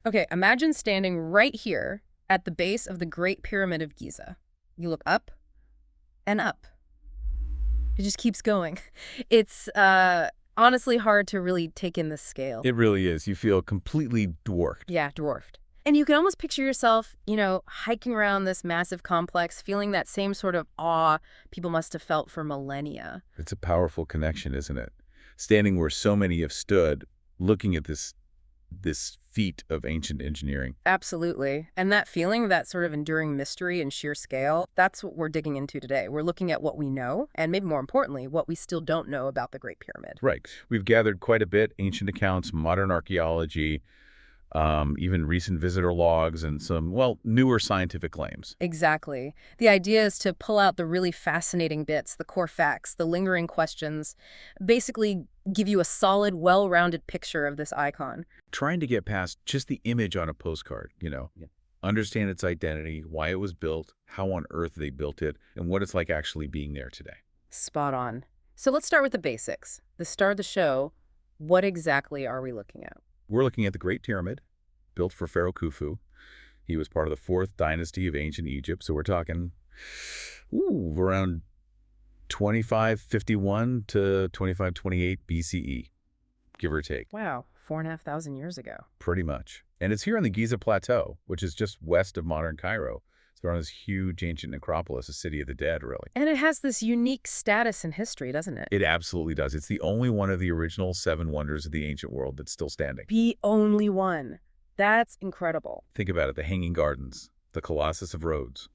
Okay, imagine standing right here at the base of the Great Pyramid of Giza. You look up and up. It just keeps going. It's honestly hard to really take in the scale. It really is. You feel completely dwarfed. Yeah, dwarfed. And you can almost picture yourself, hiking around this massive complex, feeling that same sort of awe people must have felt for millennia. It's a powerful connection, isn't it? Standing where so many have stood, looking at this feat of ancient engineering. Absolutely. And that feeling, that sort of enduring mystery and sheer scale, that's what we're digging into today. We're looking at what we know, and maybe more importantly, what we still don't know about the Great Pyramid. Right. We've gathered quite a bit, ancient accounts, modern archaeology, even recent visitor logs, and some, well, newer scientific claims. Exactly. The idea is to pull out the really fascinating bits, the core facts, the lingering questions, basically give you a solid, well-rounded picture of this icon. Trying to get past just the image on a postcard, Yeah. Understand its identity, why it was built, how on earth they built it, and what it's like actually being there today. Spot on. So let's start with the basics. The start of the show, what exactly are we looking at? We're looking at the Great Pyramid, built for Pharaoh Khufu. He was part of the 4th dynasty of ancient Egypt, so we're talking around 2551 to 2528 BCE, give or take. Wow, 4,500 years ago. Pretty much. And it's here on the Giza Plateau, which is just west of modern Cairo. It's around this huge ancient necropolis, a city of the dead, really. And it has this unique status in history, doesn't it? It absolutely does. It's the only one of the original 7 wonders of the ancient world that's still standing. The only one. That's incredible. Think about it, the Hanging Gardens, the Colossus of Rhodes,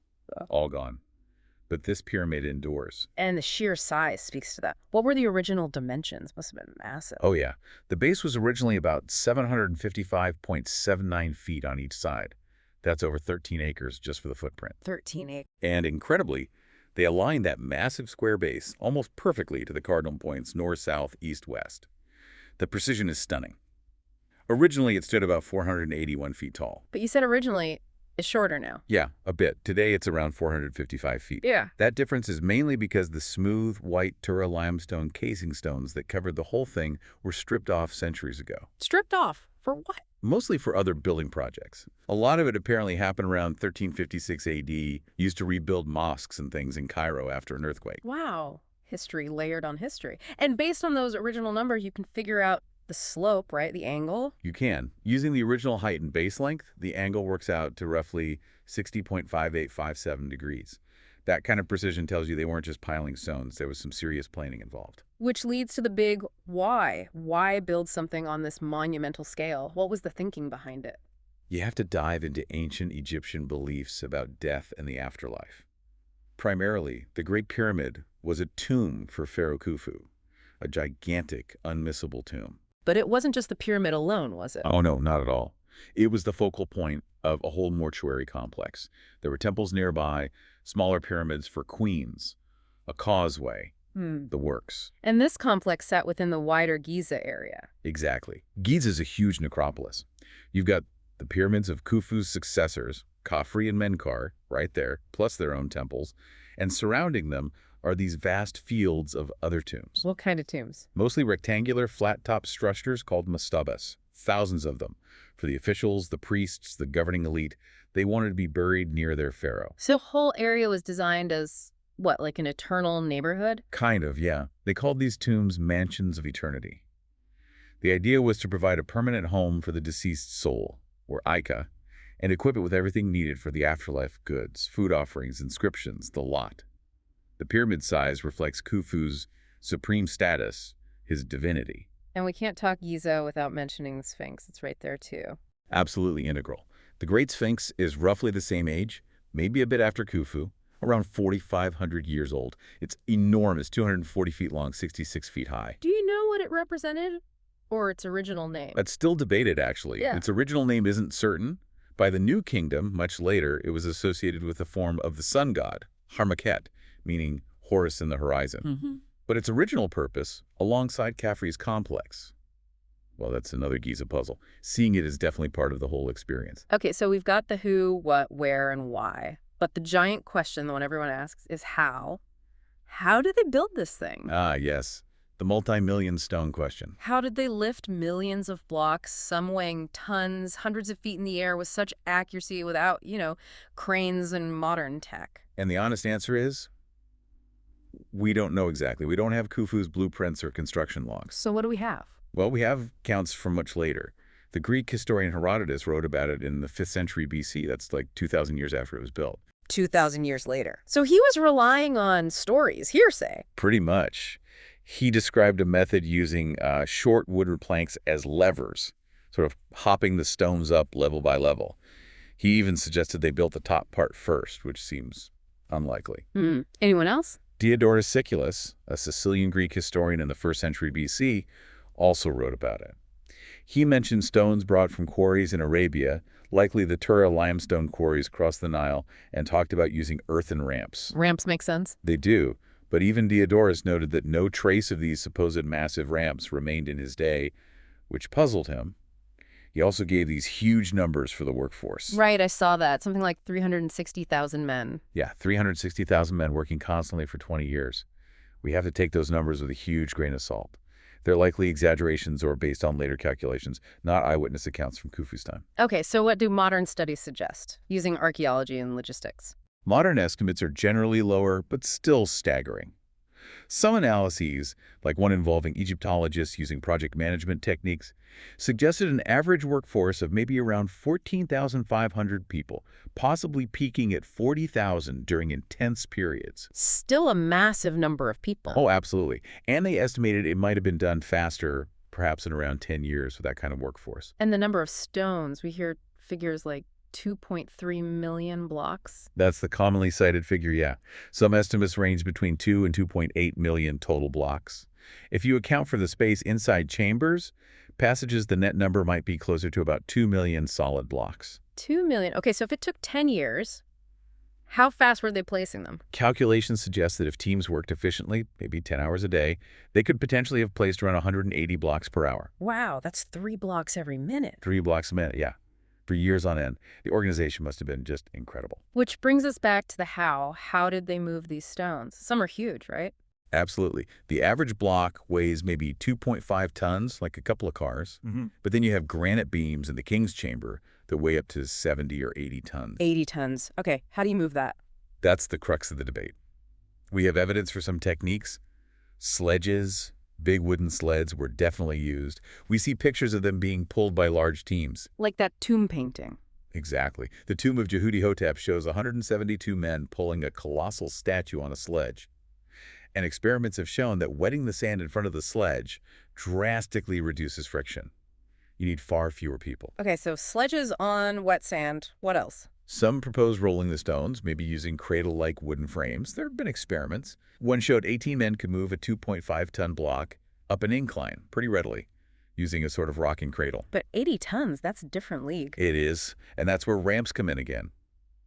all gone. But this pyramid endures. And the sheer size speaks to that. What were the original dimensions? Must have been massive. Oh yeah. The base was originally about 755.79 feet on each side. That's over 13 acres just for the footprint. 13 acres. And incredibly, they aligned that massive square base almost perfectly to the cardinal points north, south, east, west. The precision is stunning. Originally, it stood about 481 feet tall. But you said originally it's shorter now. Yeah, a bit. Today, it's around 455 feet. Yeah. That difference is mainly because the smooth, white Tura limestone casing stones that covered the whole thing were stripped off centuries ago. Stripped off? For what? Mostly for other building projects. A lot of it apparently happened around 1356 AD, used to rebuild mosques and things in Cairo after an earthquake. Wow. History layered on history. And based on those original numbers, you can figure out the slope, right? The angle? You can. Using the original height and base length, the angle works out to roughly 60.5857 degrees. That kind of precision tells you they weren't just piling stones. There was some serious planning involved. Which leads to the big why. Why build something on this monumental scale? What was the thinking behind it? You have to dive into ancient Egyptian beliefs about death and the afterlife. Primarily, the Great Pyramid was a tomb for Pharaoh Khufu, a gigantic, unmissable tomb. But it wasn't just the pyramid alone, was it? Oh, no, not at all. It was the focal point of a whole mortuary complex. There were temples nearby, smaller pyramids for queens, a causeway, the works. And this complex sat within the wider Giza area. Exactly. Giza is a huge necropolis. You've got the pyramids of Khufu's successors, Khafre and Menkaure, right there, plus their own temples, and surrounding them are these vast fields of other tombs. What kind of tombs? Mostly rectangular, flat-top structures called mastabas, thousands of them. For the officials, the priests, the governing elite, they wanted to be buried near their pharaoh. So the whole area was designed as, what, like an eternal neighborhood? Kind of, yeah. They called these tombs mansions of eternity. The idea was to provide a permanent home for the deceased soul, or Ika, and equip it with everything needed for the afterlife goods, food offerings, inscriptions, the lot. The pyramid size reflects Khufu's supreme status, his divinity. And we can't talk Giza without mentioning the Sphinx. It's right there, too. Absolutely integral. The Great Sphinx is roughly the same age, maybe a bit after Khufu, around 4,500 years old. It's enormous, 240 feet long, 66 feet high. Do you know what it represented? Or its original name? That's still debated, actually. Yeah. Its original name isn't certain. By the New Kingdom, much later, it was associated with the form of the sun god, Harmaket, meaning Horus in the horizon. But its original purpose, alongside Khafre's complex, well, that's another Giza puzzle. Seeing it is definitely part of the whole experience. Okay, so we've got the who, what, where, and why. But the giant question, the one everyone asks, is how? How did they build this thing? Ah, yes. the multi-million stone question. How did they lift millions of blocks, some weighing tons, hundreds of feet in the air with such accuracy without, cranes and modern tech? And the honest answer is, we don't know exactly. We don't have Khufu's blueprints or construction logs. So what do we have? Well, we have counts from much later. The Greek historian Herodotus wrote about it in the 5th century BC. That's like 2,000 years after it was built. 2,000 years later. So he was relying on stories, hearsay. Pretty much. He described a method using short wooden planks as levers, sort of hopping the stones up level by level. He even suggested they built the top part first, which seems unlikely. Anyone else? Diodorus Siculus, a Sicilian Greek historian in the 1st century BC, also wrote about it. He mentioned stones brought from quarries in Arabia, likely the Tura limestone quarries across the Nile, and talked about using earthen ramps. Ramps make sense. They do, but even Diodorus noted that no trace of these supposed massive ramps remained in his day, which puzzled him. He also gave these huge numbers for the workforce. Right, I saw that. Something like 360,000 men. Yeah, 360,000 men working constantly for 20 years. We have to take those numbers with a huge grain of salt. They're likely exaggerations or based on later calculations, not eyewitness accounts from Khufu's time. Okay, so what do modern studies suggest, using archaeology and logistics? Modern estimates are generally lower, but still staggering. Some analyses, like one involving Egyptologists using project management techniques, suggested an average workforce of maybe around 14,500 people, possibly peaking at 40,000 during intense periods. Still a massive number of people. Oh, absolutely. And they estimated it might have been done faster, perhaps in around 10 years with that kind of workforce. And the number of stones, we hear figures like 2.3 million blocks. That's the commonly cited figure, yeah. Some estimates range between 2 and 2.8 million total blocks. If you account for the space inside chambers, passages, the net number might be closer to about 2 million solid blocks. 2 million. Okay, so if it took 10 years, how fast were they placing them? Calculations suggest that if teams worked efficiently, maybe 10 hours a day, they could potentially have placed around 180 blocks per hour. Wow, that's 3 blocks every minute. 3 blocks a minute, yeah. For years on end. The organization must have been just incredible. Which brings us back to the how. How did they move these stones? Some are huge, right? Absolutely. The average block weighs maybe 2.5 tons, like a couple of cars. But then you have granite beams in the King's Chamber that weigh up to 70 or 80 tons. 80 tons. Okay, how do you move that? That's the crux of the debate. We have evidence for some techniques. Sledges, big wooden sleds were definitely used. We see pictures of them being pulled by large teams. Like that tomb painting. Exactly. The tomb of Jehudi-Hotep shows 172 men pulling a colossal statue on a sledge. And experiments have shown that wetting the sand in front of the sledge drastically reduces friction. You need far fewer people. Okay, so sledges on wet sand. What else? Some propose rolling the stones, maybe using cradle-like wooden frames. There have been experiments. One showed 18 men could move a 2.5-ton block up an incline pretty readily, using a sort of rocking cradle. But 80 tons, that's a different league. It is, and that's where ramps come in again.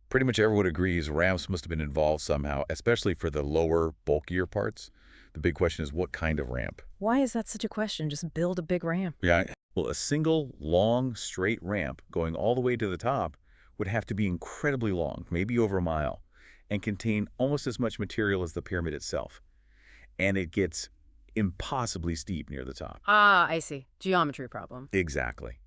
Pretty much everyone agrees ramps must have been involved somehow, especially for the lower, bulkier parts. The big question is, what kind of ramp? Why is that such a question? Just build a big ramp. Yeah, well, a single, long, straight ramp going all the way to the top would have to be incredibly long, maybe over a mile, and contain almost as much material as the pyramid itself. And it gets impossibly steep near the top. Ah, I see. Geometry problem. Exactly.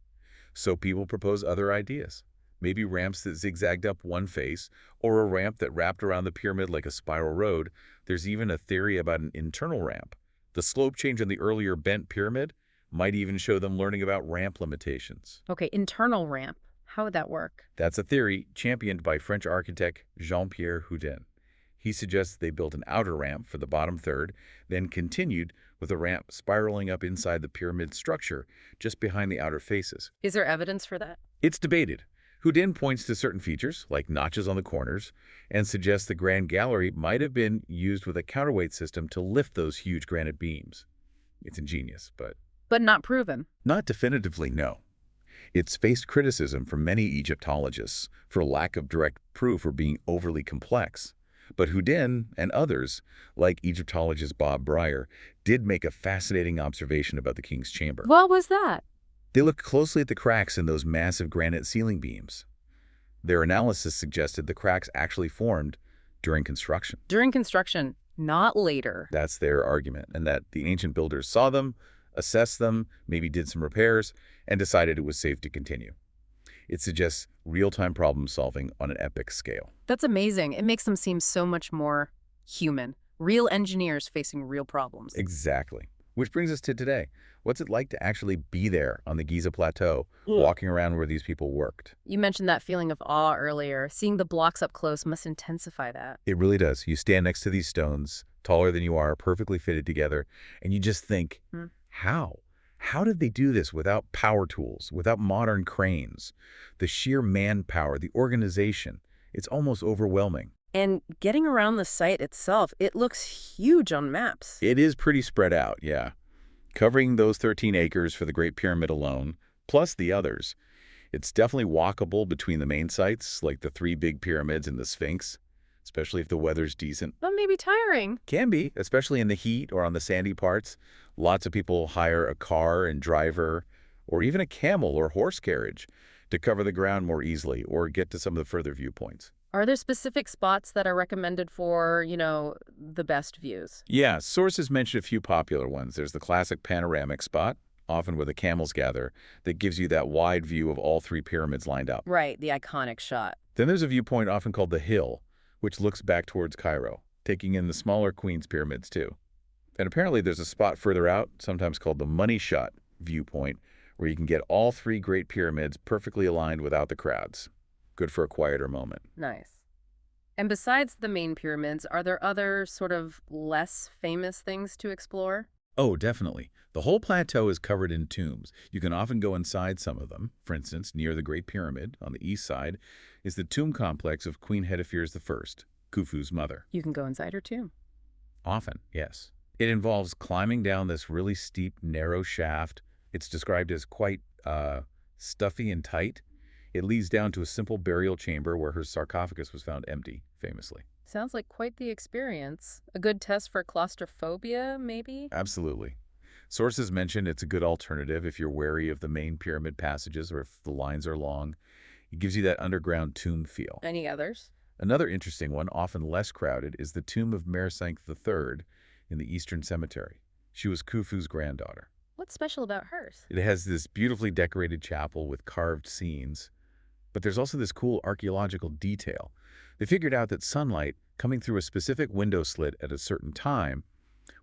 So people propose other ideas. Maybe ramps that zigzagged up one face, or a ramp that wrapped around the pyramid like a spiral road. There's even a theory about an internal ramp. The slope change on the earlier bent pyramid might even show them learning about ramp limitations. Okay, internal ramp. How would that work? That's a theory championed by French architect Jean-Pierre Houdin. He suggests they built an outer ramp for the bottom third, then continued with a ramp spiraling up inside the pyramid structure just behind the outer faces. Is there evidence for that? It's debated. Houdin points to certain features, like notches on the corners, and suggests the Grand Gallery might have been used with a counterweight system to lift those huge granite beams. It's ingenious, but not proven. Not definitively, no. It's faced criticism from many Egyptologists for lack of direct proof or being overly complex. But Houdin and others, like Egyptologist Bob Breyer, did make a fascinating observation about the King's Chamber. What was that? They looked closely at the cracks in those massive granite ceiling beams. Their analysis suggested the cracks actually formed during construction. During construction. not later. That's their argument, and that the ancient builders saw them, assessed them, maybe did some repairs, and decided it was safe to continue. It suggests real-time problem solving on an epic scale. That's amazing. It makes them seem so much more human. Real engineers facing real problems. Exactly. Which brings us to today. What's it like to actually be there on the Giza Plateau, walking around where these people worked? You mentioned that feeling of awe earlier. Seeing the blocks up close must intensify that. It really does. You stand next to these stones, taller than you are, perfectly fitted together, and you just think, how? How did they do this without power tools, without modern cranes? The sheer manpower, the organization, it's almost overwhelming. And getting around the site itself, it looks huge on maps. It is pretty spread out, yeah. Covering those 13 acres for the Great Pyramid alone, plus the others. It's definitely walkable between the main sites, like the 3 big pyramids and the Sphinx, especially if the weather's decent. But maybe tiring. Can be, especially in the heat or on the sandy parts. Lots of people hire a car and driver, or even a camel or horse carriage to cover the ground more easily or get to some of the further viewpoints. Are there specific spots that are recommended for, the best views? Yeah, sources mention a few popular ones. There's the classic panoramic spot, often where the camels gather, that gives you that wide view of all 3 pyramids lined up. Right, the iconic shot. Then there's a viewpoint often called the Hill, which looks back towards Cairo, taking in the smaller Queen's pyramids too. And apparently there's a spot further out, sometimes called the Money Shot viewpoint, where you can get all 3 Great Pyramids perfectly aligned without the crowds. Good for a quieter moment. Nice. And besides the main pyramids, are there other sort of less famous things to explore? Oh, definitely. The whole plateau is covered in tombs. You can often go inside some of them. For instance, near the Great Pyramid, on the east side, is the tomb complex of Queen Hedefires I, Khufu's mother. You can go inside her tomb. Often, yes. It involves climbing down this really steep, narrow shaft. It's described as quite stuffy and tight. It leads down to a simple burial chamber where her sarcophagus was found empty, famously. Sounds like quite the experience. A good test for claustrophobia, maybe? Absolutely. Sources mention it's a good alternative if you're wary of the main pyramid passages or if the lines are long. It gives you that underground tomb feel. Any others? Another interesting one, often less crowded, is the tomb of Majesty III in the Eastern Cemetery. She was Khufu's granddaughter. What's special about hers? It has this beautifully decorated chapel with carved scenes, but there's also this cool archaeological detail. They figured out that sunlight coming through a specific window slit at a certain time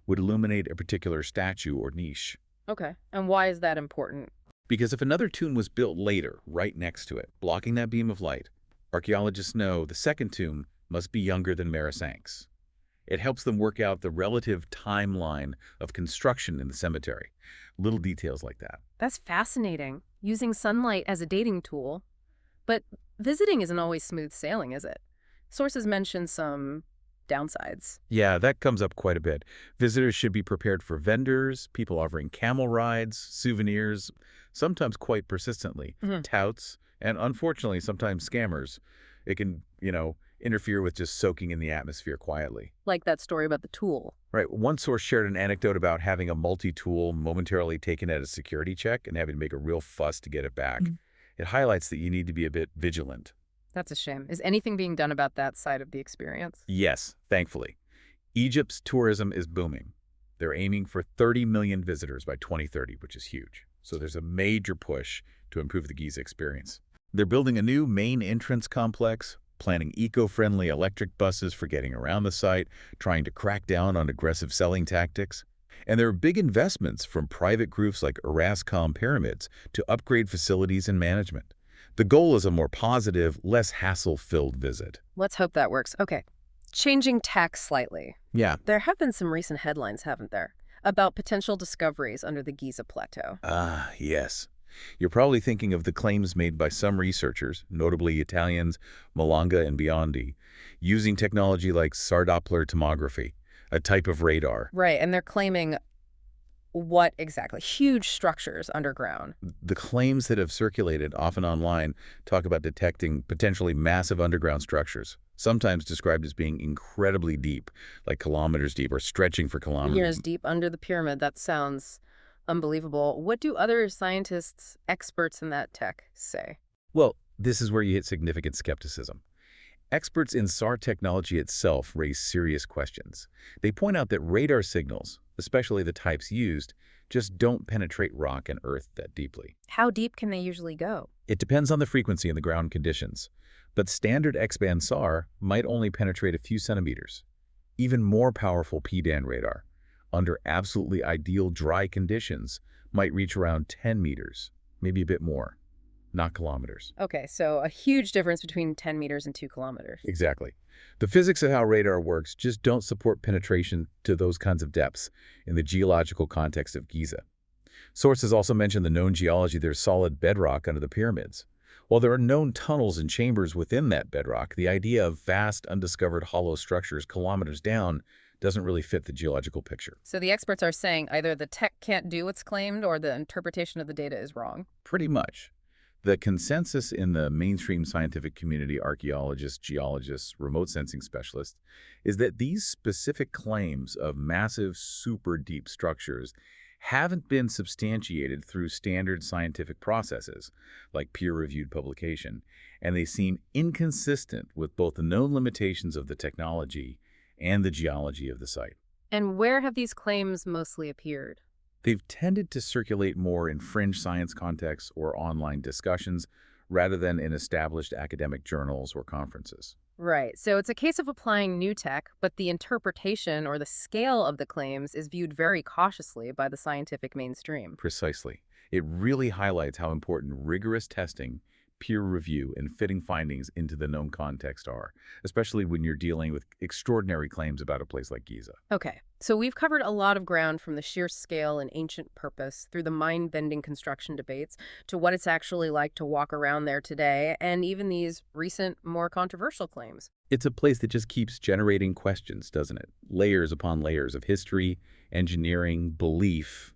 would illuminate a particular statue or niche. Okay. And why is that important? Because if another tomb was built later, right next to it, blocking that beam of light, archaeologists know the second tomb must be younger than Majesty. It helps them work out the relative timeline of construction in the cemetery. Little details like that. That's fascinating. Using sunlight as a dating tool. But visiting isn't always smooth sailing, is it? Sources mention some downsides. Yeah, that comes up quite a bit. Visitors should be prepared for vendors, people offering camel rides, souvenirs, sometimes quite persistently, touts, and unfortunately sometimes scammers. It can, interfere with just soaking in the atmosphere quietly. Like that story about the tool. Right. One source shared an anecdote about having a multi-tool momentarily taken at a security check and having to make a real fuss to get it back. It highlights that you need to be a bit vigilant. That's a shame. Is anything being done about that side of the experience? Yes, thankfully. Egypt's tourism is booming. They're aiming for 30 million visitors by 2030, which is huge. So there's a major push to improve the Giza experience. They're building a new main entrance complex, planning eco-friendly electric buses for getting around the site, trying to crack down on aggressive selling tactics. And there are big investments from private groups like Erascom Pyramids to upgrade facilities and management. The goal is a more positive, less hassle-filled visit. Let's hope that works. Okay. Changing tack slightly. Yeah. There have been some recent headlines, haven't there, about potential discoveries under the Giza Plateau. Ah, yes. You're probably thinking of the claims made by some researchers, notably Italians, Malanga and Biondi, using technology like Doppler tomography, a type of radar. Right, and they're claiming what exactly? Huge structures underground. The claims that have circulated, often online, talk about detecting potentially massive underground structures, sometimes described as being incredibly deep, like kilometers deep or stretching for kilometers. Years deep under the pyramid. That sounds unbelievable. What do other scientists, experts in that tech say? Well, this is where you hit significant skepticism. Experts in SAR technology itself raise serious questions. They point out that radar signals, especially the types used, just don't penetrate rock and earth that deeply. How deep can they usually go? It depends on the frequency and the ground conditions, but standard X-band SAR might only penetrate a few centimeters. Even more powerful P-band radar, under absolutely ideal dry conditions, might reach around 10 meters, maybe a bit more, not kilometers. Okay, so a huge difference between 10 meters and 2 kilometers. Exactly. The physics of how radar works just don't support penetration to those kinds of depths in the geological context of Giza. Sources also mention the known geology. There's solid bedrock under the pyramids. While there are known tunnels and chambers within that bedrock, the idea of vast, undiscovered hollow structures kilometers down doesn't really fit the geological picture. So the experts are saying either the tech can't do what's claimed or the interpretation of the data is wrong. Pretty much. The consensus in the mainstream scientific community, archaeologists, geologists, remote sensing specialists, is that these specific claims of massive, super deep structures haven't been substantiated through standard scientific processes, like peer-reviewed publication, and they seem inconsistent with both the known limitations of the technology and the geology of the site. And where have these claims mostly appeared? They've tended to circulate more in fringe science contexts or online discussions rather than in established academic journals or conferences. Right, so it's a case of applying new tech, but the interpretation or the scale of the claims is viewed very cautiously by the scientific mainstream. Precisely. It really highlights how important rigorous testing, peer review, and fitting findings into the known context are, especially when you're dealing with extraordinary claims about a place like Giza. Okay, so we've covered a lot of ground from the sheer scale and ancient purpose through the mind-bending construction debates to what it's actually like to walk around there today, and even these recent, more controversial claims. It's a place that just keeps generating questions, doesn't it? Layers upon layers of history, engineering, belief,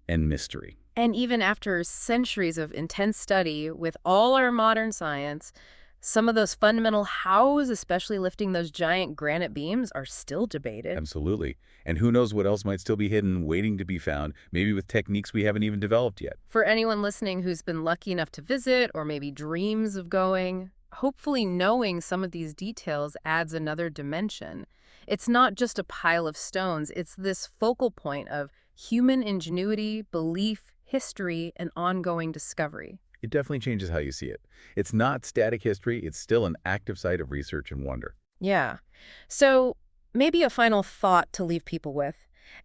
and mystery. And even after centuries of intense study with all our modern science, some of those fundamental hows, especially lifting those giant granite beams, are still debated. Absolutely. And who knows what else might still be hidden, waiting to be found, maybe with techniques we haven't even developed yet. For anyone listening who's been lucky enough to visit or maybe dreams of going, hopefully knowing some of these details adds another dimension. It's not just a pile of stones, it's this focal point of human ingenuity, belief, history, and ongoing discovery. It definitely changes how you see it. It's not static history, it's still an active site of research and wonder. Yeah. So maybe a final thought to leave people with.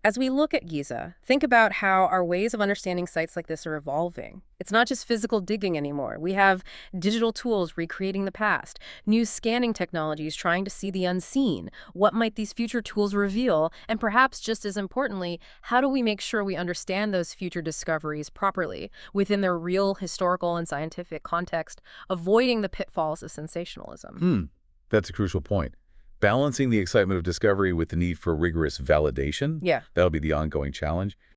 As we look at Giza, think about how our ways of understanding sites like this are evolving. It's not just physical digging anymore. We have digital tools recreating the past, new scanning technologies trying to see the unseen. What might these future tools reveal? And perhaps just as importantly, how do we make sure we understand those future discoveries properly within their real historical and scientific context, avoiding the pitfalls of sensationalism? That's a crucial point. Balancing the excitement of discovery with the need for rigorous validation, Yeah. that'll be the ongoing challenge.